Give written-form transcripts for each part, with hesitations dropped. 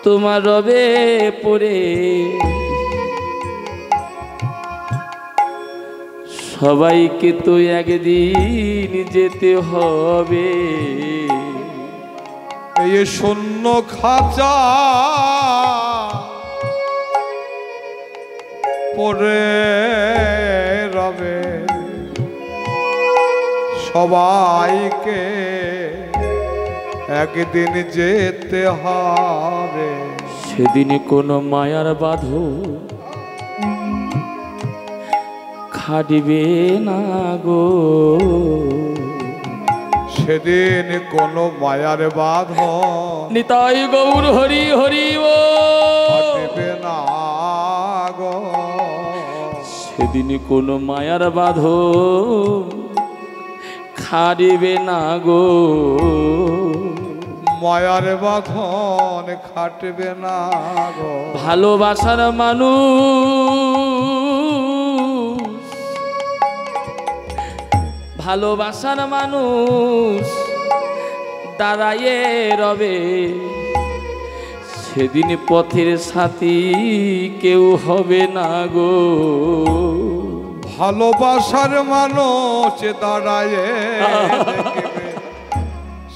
তোমার রবে পড়ে সবাইকে তো একদিন যেতে হবে। এই শূন্য খাঁচা পড়ে রবে সবাইকে একদিন যেতে হবে। সেদিন কোনো মায়ার বাঁধো খাটিবে না গো, সেদিন কোনো মায়ার বাঁধন নিতাই গৌর হরি হরি ও খাটিবে না গো। সেদিন কোনো মায়ার বাঁধো খাটিবে না গো, মায়ার বাঁধন খাটবে না গো। ভালোবাসার মানুষ ভালোবাসার মানুষ দাঁড়ায়ে রবে সেদিন পথের সাথী কেউ হবে না গো। ভালোবাসার মানুষ দাঁড়ায় দেখবে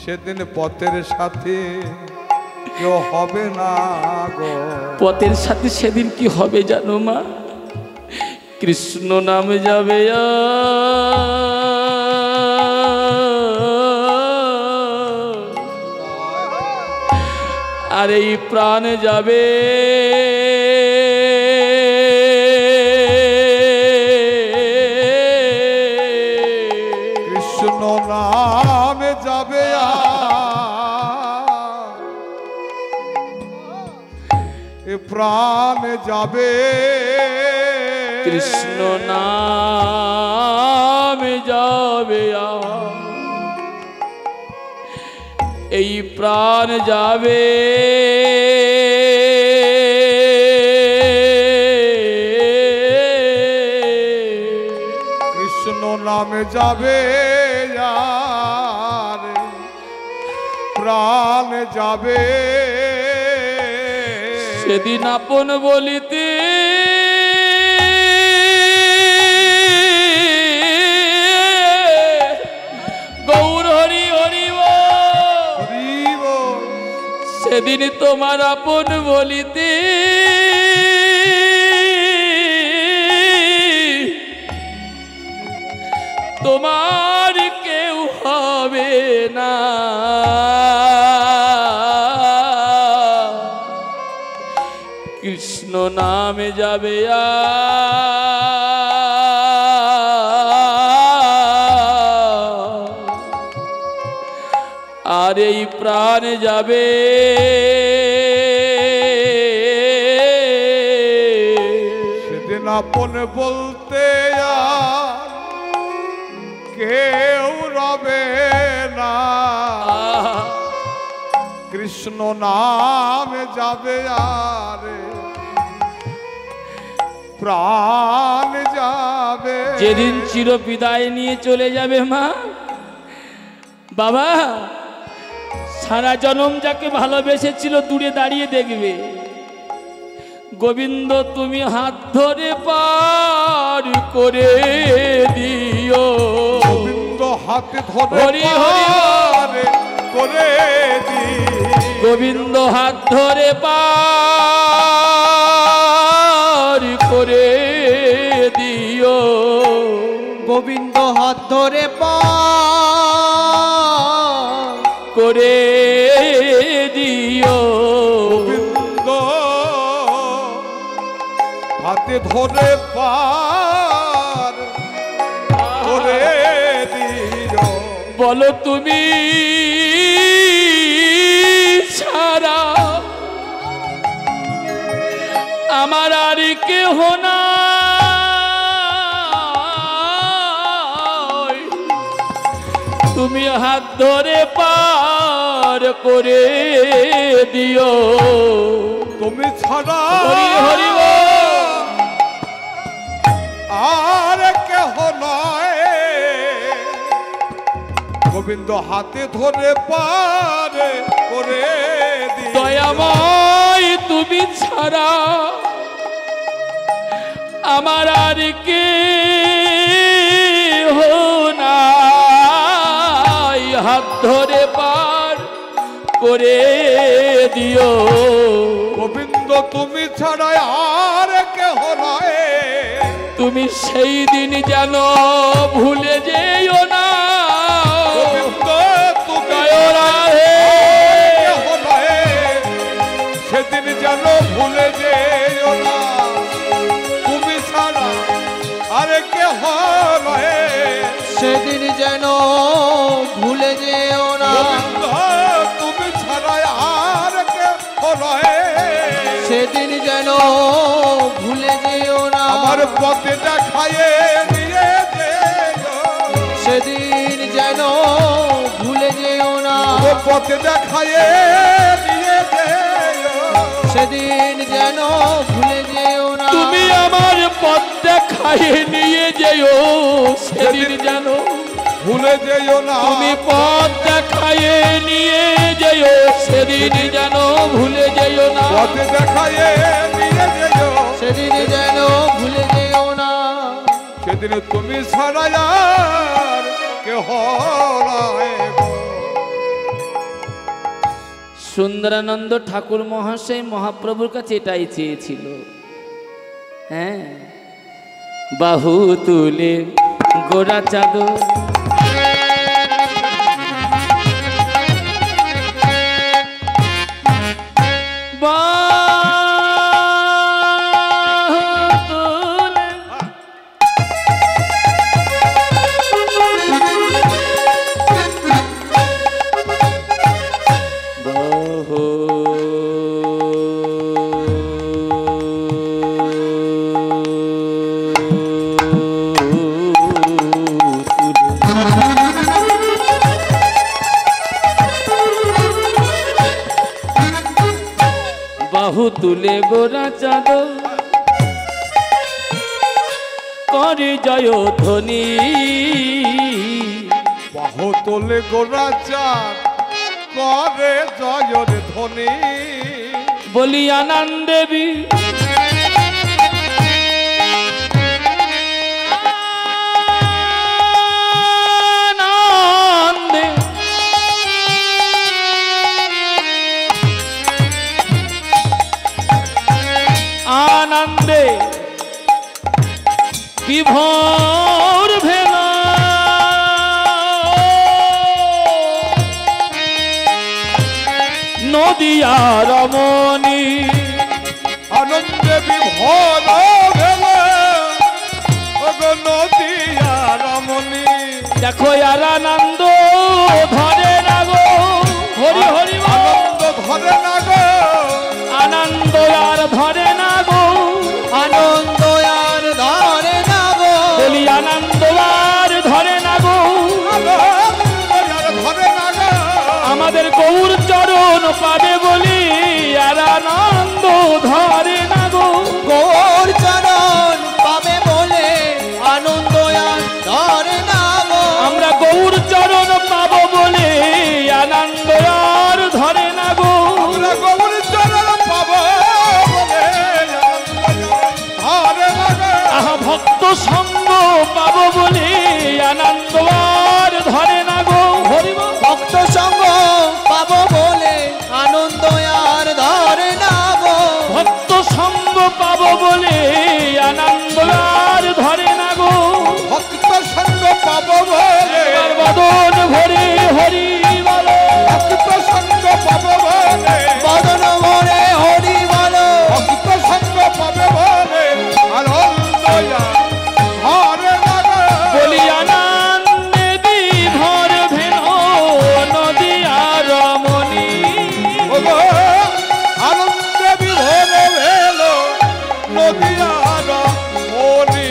সেদিন পথের সাথী কেউ হবে না গো। পথের সাথে সেদিন কি হবে জানো মা? কৃষ্ণ নাম যাবে আর এই প্রাণ যাবে কৃষ্ণ নাম যাবে এ প্রাণ যাবে। কৃষ্ণ নাম যাবে এই প্রাণ যাবে কৃষ্ণ নামে যাবে প্রাণ যাবে। সেদিন আপন বলিতে গৌর হরি হরি সেদিন তোমার আপন বলিতে তোমার কেউ হবে না। কৃষ্ণ নামে যাবে আর এই প্রাণ যাবে সেদিন আপন বলতে কেউ রবে না। কৃষ্ণ নাম যাবে আরে প্রাণ যাবে। যেদিন চির বিদায় নিয়ে চলে যাবে মা বাবা, সারা জনম যাকে ভালোবেসেছিল দূরে দাঁড়িয়ে দেখবে, গোবিন্দ তুমি হাত ধরে পার করে দিও। গোবিন্দ হাত ধরে পার করে দিও। গোবিন্দ হাত ধরে পার করে দিও। গোবিন্দ হাত ধরে পার করে দিও। গোবিন্দ হাতে ধরে পার করে দিও। বলো তুমি ছাড়া আমার আর কেহ নাই, তুমি হাত ধরে পার করে দিও। তুমি ছাড়া হরি হরি আর কেহ নয়। গোবিন্দ হাতে ধরে পার করে দিও। দয়াময় তুমি ছাড়া আমার আর কে নাই, হাত ধরে পার করে দিও। গোবিন্দ তুমি ছাড়া আর কেহ নয়, তুমি সেই দিন যেন ভুলে যেও না। গোবিন্দ তুমি দয়ারা হে, কেহ নয়, সেদিন যেন ভুলে যেও না। তুমি ছাড়া আর কেহ নয়, সেদিন যেন ভুলে যেও না। গোবিন্দ তুমি ছাড়া আর কেহ নয়, সেদিন যেন ভুলে যেও না। আমার পথে দেখায়ে নিয়ে যেও, সেদিন যেন ভুলে যেও না। ও পথে দেখায়ে নিয়ে যেও, সেদিন যেন ভুলে যেও না। তুমি আমার পথ দেখায় নিয়ে যেও, সেদিন যেন ভুলে যেও না। তুমি পথ দেখায় নিয়ে যেও, সেদিন যেন ভুলে যেও না। পথে দেখায়ে নিয়ে যেও, সেদিন যেন ভুলে যেও না। সেদিন তুমি ছাড়া আর কেহ নাই গো। সুন্দরানন্দ ঠাকুর মহাশয় মহাপ্রভুর কাছে এটাই চেয়েছিল। হ্যাঁ, বাহু তুলে গোরা চাদর, বাহু তুলে গোরা চাদর করে জয় ধ্বনি, বাহু তোলে গোরা চাঁদ করে জয়ের ধ্বনি। বলি আনন্দেবী আনন্দে, আনন্দে বিভোর ভেলা, নদিয়া রমণী আনন্দে বিভোর ভেলা, ওগো নদিয়া রমণী। দেখো আর আনন্দ ধরে না গো, হরি হরি বল। আনন্দ ধরে না গো, আনন্দ আর ধরে না গো, আনন্দ আর ধরে না গো। বলি আনন্দ আর ধরে না গো। আনন্দ আর ধরে না গো, আমাদের গৌর চরণ পাবে বলি আর আনন্দ ধরে না গো। গৌর চরণ পাবে বলে আনন্দ আর ধরে না গো। আমরা গৌর চরণ পাবো বলে আনন্দ আর ধরে না গো। আমরা গৌর চরণ পাবো বলে ধরে না গো। আহা ভক্ত সঙ্গ পাবো বলে আনন্দ আর ধরে না গো, হরি বল। ভক্ত সঙ্গ পাবো বলে আনন্দ আর ধরে না গো। ভক্ত সঙ্গ পাবো বলে আনন্দ আর ধরে না গো। ভক্ত সঙ্গ পাবো বলে, এবার বদন ভরে হরি বলো, ভক্ত সঙ্গ পাবো বলে, বদন ভরে হরি বলো। ভক্ত সঙ্গ পাবে বলে আনন্দ ধরে না গো। বলি আনন্দে বিভোর ভেন নদিয়া রমণী, ওগো আনন্দে বিভোর ভেলো নদিয়া রমণী।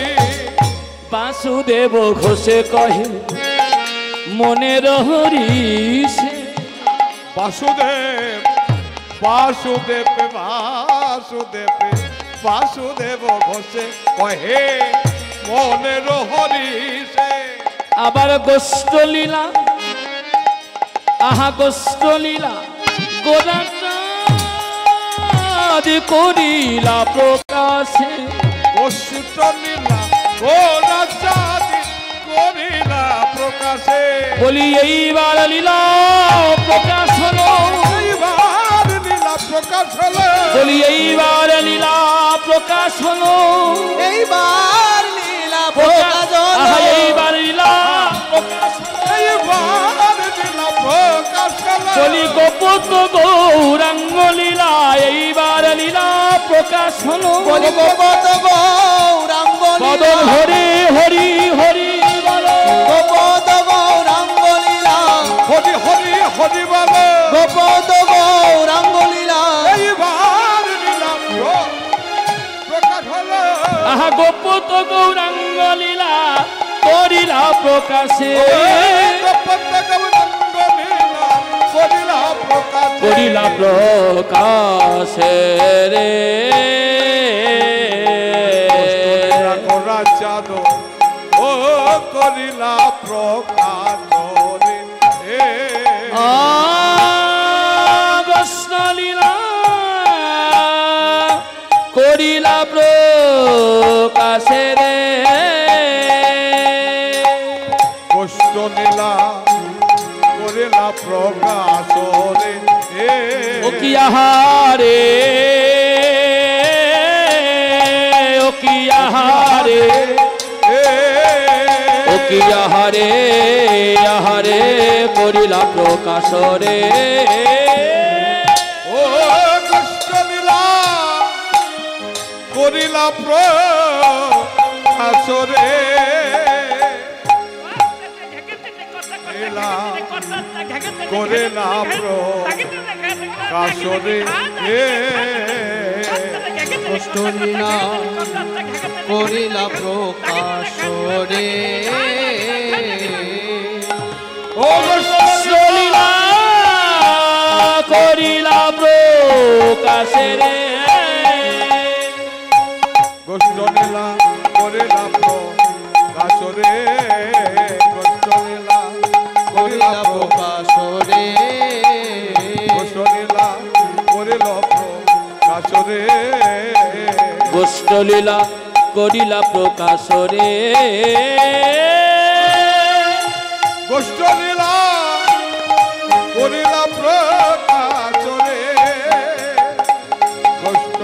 বাসুদেব ঘোষে কহে মনের হরিষে, বাসুদেব বাসুদেব বাসুদেব বাসুদেব ঘোষে কহে মনের হরিষে। আবার গোষ্ঠ লীলা, আহা গোষ্ঠ লীলা গোরা চাঁদ চাঁদ করিলা প্রকাশে কষ্ট নীলা ও রাজাদ করিলা প্রকাশে বলি এইবার লীলা প্রকাশ হলো এইবার নীলা প্রকাশ হলো বলি এইবার লীলা প্রকাশ হলো এইবার লীলা প্রকাশ আহা, হলো। এইবার লীলা প্রকাশ হলো। এইবার নীলা প্রকাশ হলো বলি গোপত গৌরাঙ্গ লীলা এইবার লীলা প্রকাশ হলো বলি গোপত গৌরাঙ্গ বদন লীলা হরি হরি হরি বলো গোপত গৌরাঙ্গ লীলা হরি হরি হরি বলো গোপত গৌরাঙ্গ লীলা এইবার নীলা প্রকাশ হলো আহা গোপত গৌরাঙ্গ লীলা করিলা প্রকাশে করিলা প্রকাশে রে চাঁদ ও করিলা প্রকাশ রে কৃষ্ণ লীলা করিলা প্রকাশে রে কষ্ট নীলা করিলা প্রকাশ রে ও কি আহারে ও কি আহারে ও কি আহারে আহারে করিলা প্রকাশ রে ও কষ্ট নীলা করিলা প্রকাশ রে নীলা করিলা প্রকাশ রে কষ্ট লীলা করিলা প্রকাশ রে ও কৃষ্ণ লীলা করিলা প্রকাশ রে কষ্ট নীলা করিলা প্রকাশ রে কষ্ট নীলা করিলা করিলা প্রকাশ রে কষ্ট নীলা করিল প্রকাশ রে গোষ্ঠ লীলা করিলা প্রকাশ রে কষ্ট নীলা করিলা প্রকাশ রে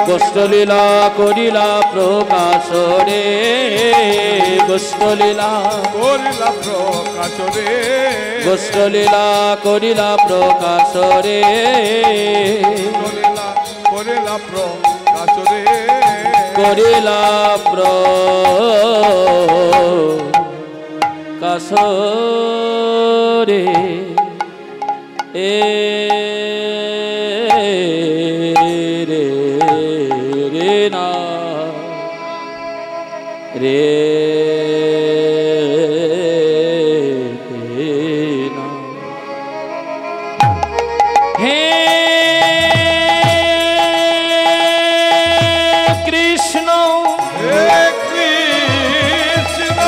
গোষ্ঠ লীলা করিলা প্রকাশ রে গোষ্ঠ লীলা করিলা প্রকাশ রে গোষ্ঠ লীলা করিলা প্রকাশ রে করিলা করিলা প্রকাশ রে করিলা প্রকাশ রে এ রে রে না রে না হে কৃষ্ণ হে কৃষ্ণ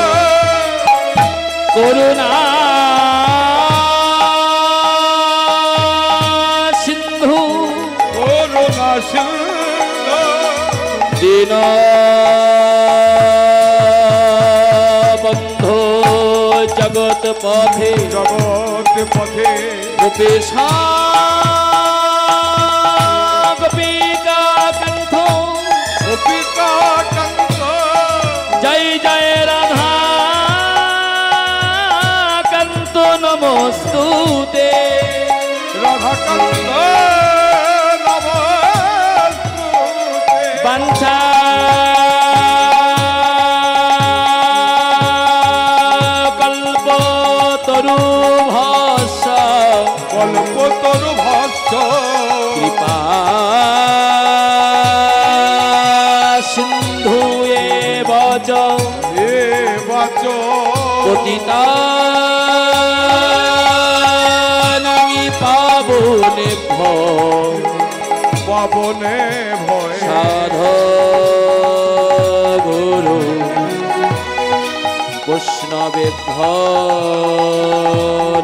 করুণা সিন্ধু করুণা সিন্ধু দীন বন্ধু জগৎ পথে জগৎ পথে গোপেশা গোপিকা কণ্ঠ গোপিকা কান্ত জয় জয় রাধা কান্ত নমস্তুতে রাধাকান্ত নমস্তুতে বাঞ্ছা কল্পতরু ভাষ্য কল্পতরু ভাষ্য কৃপা সিন্ধু বচ এ বাচ পতিতা নামি পাবনে পাবনে ভয় সাধ গুরু বৈষ্ণবেভ্য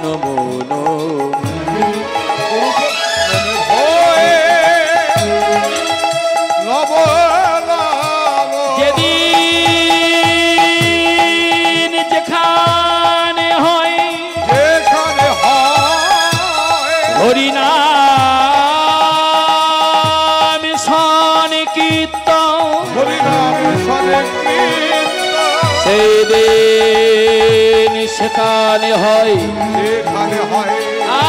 নমো নমঃ। ভয়ে কীর্তন হরিনাম সংকীর্তন সেই দিন সেখানে হয় সেখানে হয়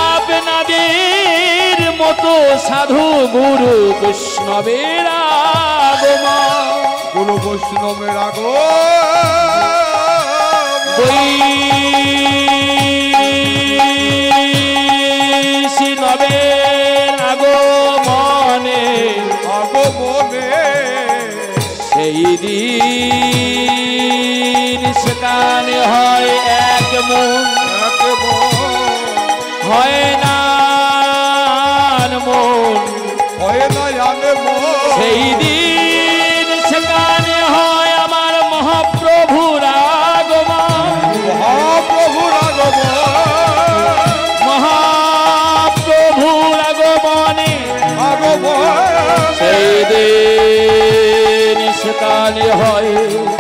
আপনাদের মতো সাধু গুরু বৈষ্ণবের আগমন গুরু বৈষ্ণবের বৈষ্ণবের আগমনে আগমনে সেই দিন সেখানে হয় এক মন হয় না মন হয় না জানে সেই দিন সেখানে হয় আমার মহাপ্রভুর আগমন মহাপ্রভুর আগমন মহাপ্রভুর আগমনে আগমন সেই দিন সেখানে হয়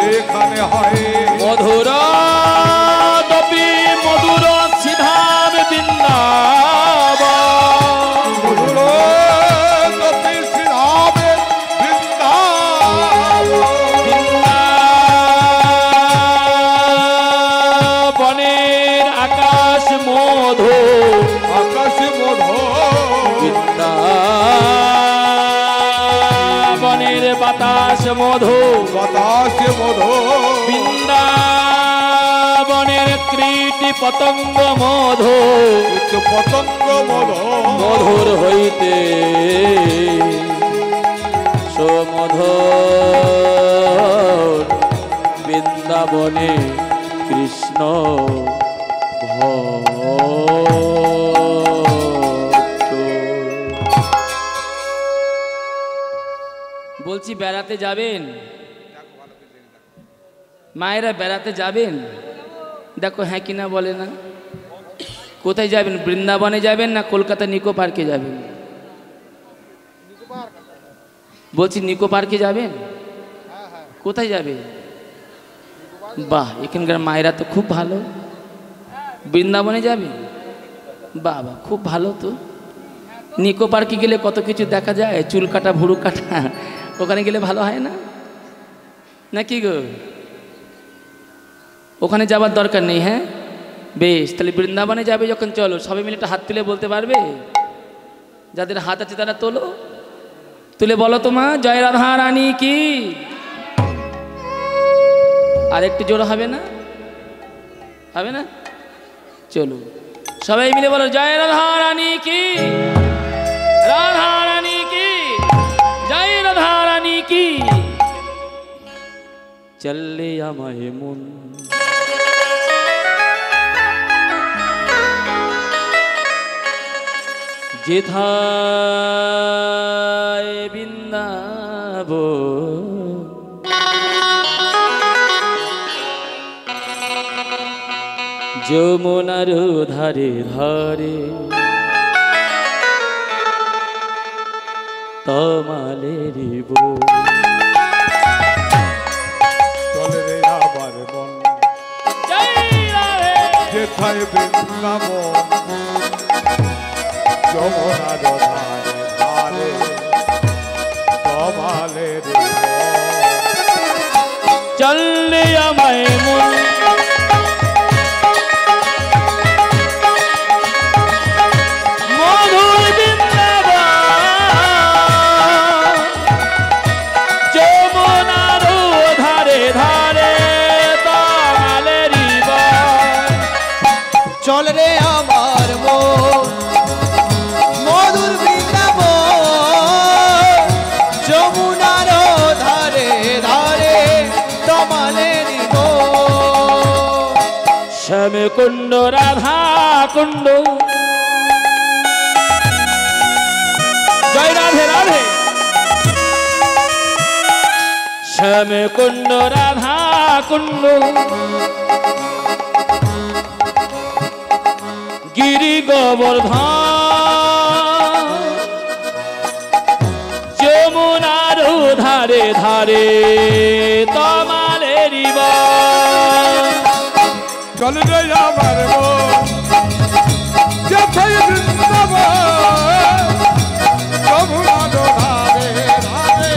সেখানে হয় মধুর দপি মধুর সিধাম বৃন্দাবন মধুর গতি শ্রীরামে বৃন্দাবন বৃন্দাবনের আকাশ মধু আকাশে মধু বৃন্দাবনের বাতাস মধু বাতাসে মধু বৃন্দাবনের কীটি পতঙ্গ মধু পতঙ্গ মধু মধুর হইতে সমধুর বৃন্দাবনে কৃষ্ণ ভক্ত। বলছি বেড়াতে যাবেন মায়েরা বেড়াতে যাবেন দেখো হ্যাঁ কিনা বলে না কোথায় যাবেন বৃন্দাবনে যাবেন না কলকাতা নিকো পার্কে যাবেন বলছি নিকো পার্কে যাবেন কোথায় যাবে বাহ এখানকার মায়েরা তো খুব ভালো বৃন্দাবনে যাবে বাহ বাহ খুব ভালো তো নিকো পার্কে গেলে কত কিছু দেখা যায় চুল কাটা ভুরু কাটা ওখানে গেলে ভালো হয় না নাকি গো ওখানে যাবার দরকার নেই হ্যাঁ বেশ তাহলে বৃন্দাবনে যাবে যখন চলো সবাই মিলে একটা হাত তুলে বলতে পারবে যাদের হাত আছে তারা তোলো তুলে বলো তো মা জয় রাধা রানী কি আর একটু জোর হবে না হবে না চলো সবাই মিলে বলো জয় রাধা রানী কি রাধা রানী কি জয় রাধা রানী কি চললে আমায় মন যেথায় বৃন্দাবন যমুনার ধারে ধারে তমালেরি বন চলে রে আবার মন যেথায় বৃন্দাবন যমুনার ধারে ধারে তমালের চললে আমায় মন মধুর বৃন্দাবন যমুনার ধারে ধারে তমালেরি বন চল রে আমার মন মধুর বৃন্দাবন যমুনার ধারে ধারে তমালের শ্যাম কুণ্ড রাধা কুণ্ড জয় রাধে রাধে শ্যাম কুণ্ড রাধা কুণ্ড গিরি গোবর্ধন যমুনার ধারে ধারে তমালেরি বন চলে রে আমার মন যেথায় বৃন্দাবন যমুনার ধারে ধারে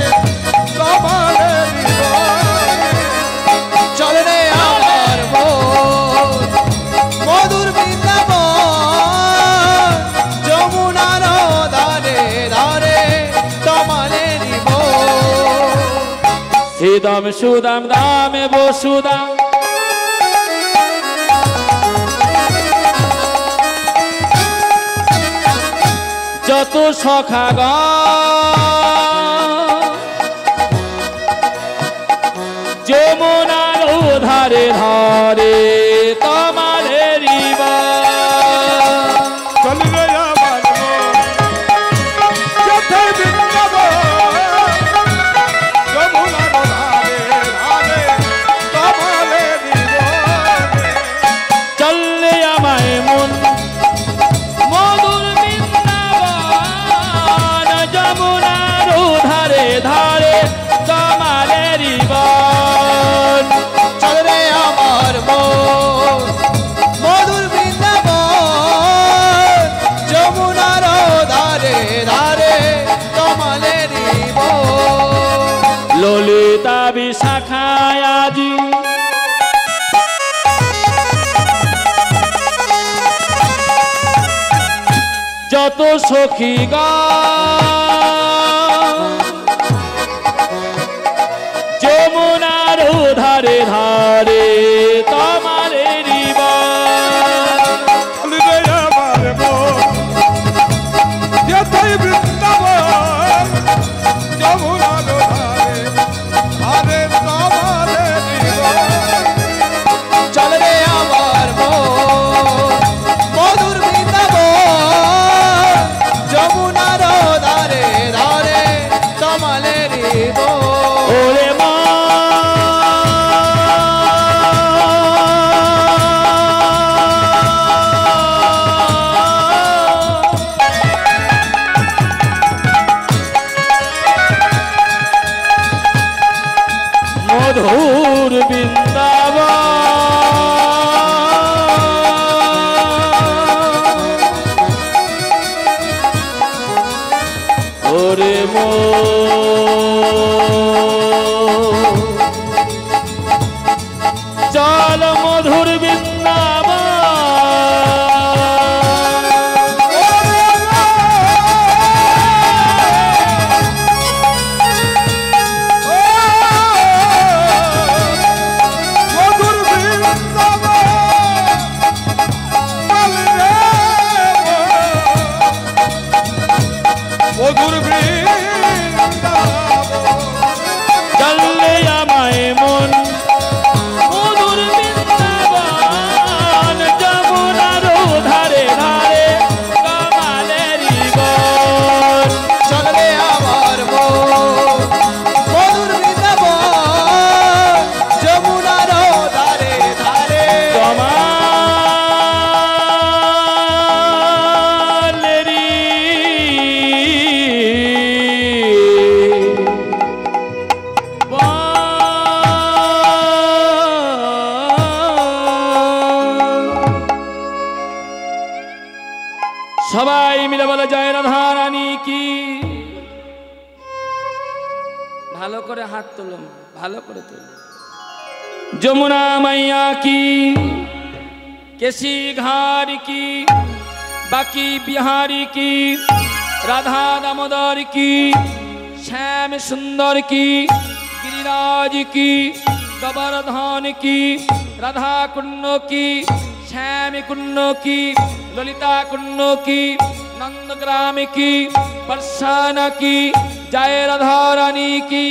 ইদম সুদাম দামে বসুদাম যত সখাগণ যমুনার ধারে ধারে তোমাদেরই চল রে আমার যথায় বৃন্দাবন যমুনার ধারে ধারে তোমাদেরই চললে আমায় মন মধুর বৃন্দাবন যমুনার ধারে ধারে তোমাদেরই চল রে আমার মন মধুর বৃন্দাবন যমুনার ধারে ধারে কমলেরই বন। ললিতা বিশাখায় আজি যত সখী যমুনার ধারে ধারে তোমাদেরই চল রে আমার যথায় বৃন্দাবন যমুনার ধারে ধারে তোমাদেরই চল রে আমার মন মধুর বৃন্দাবন যমুনার ধারে ধারে কমলেরই বন। ওরে মা মধুর বৃন্দাবন ওরে মো চল মধুর বৃন্দাবন মধুর বৃন্দাবন চল রে মধুর বৃন্দাবন চললে আমায় মন মধুর বৃন্দাবন যমুনার ধারে ধারে কমলেরই বন চল রে আমার মন মধুর বৃন্দাবন যমুনার ধারে ধারে কমলেরই সবাই মিলে বলে জয় রাধা রানী কি ভালো করে হাত তোলো ভালো করে তোলো যমুনা মাইয়া কি কেশি ঘাড় কি বাকি বিহারি কি রাধা দামোদর কি শ্যাম সুন্দর কি गिरिराज की गोवर्धन की राधा कुंड की श्याम कुंड की ललिता कुंड की नंदग्राम की बरसाना की जय राधा रानी की।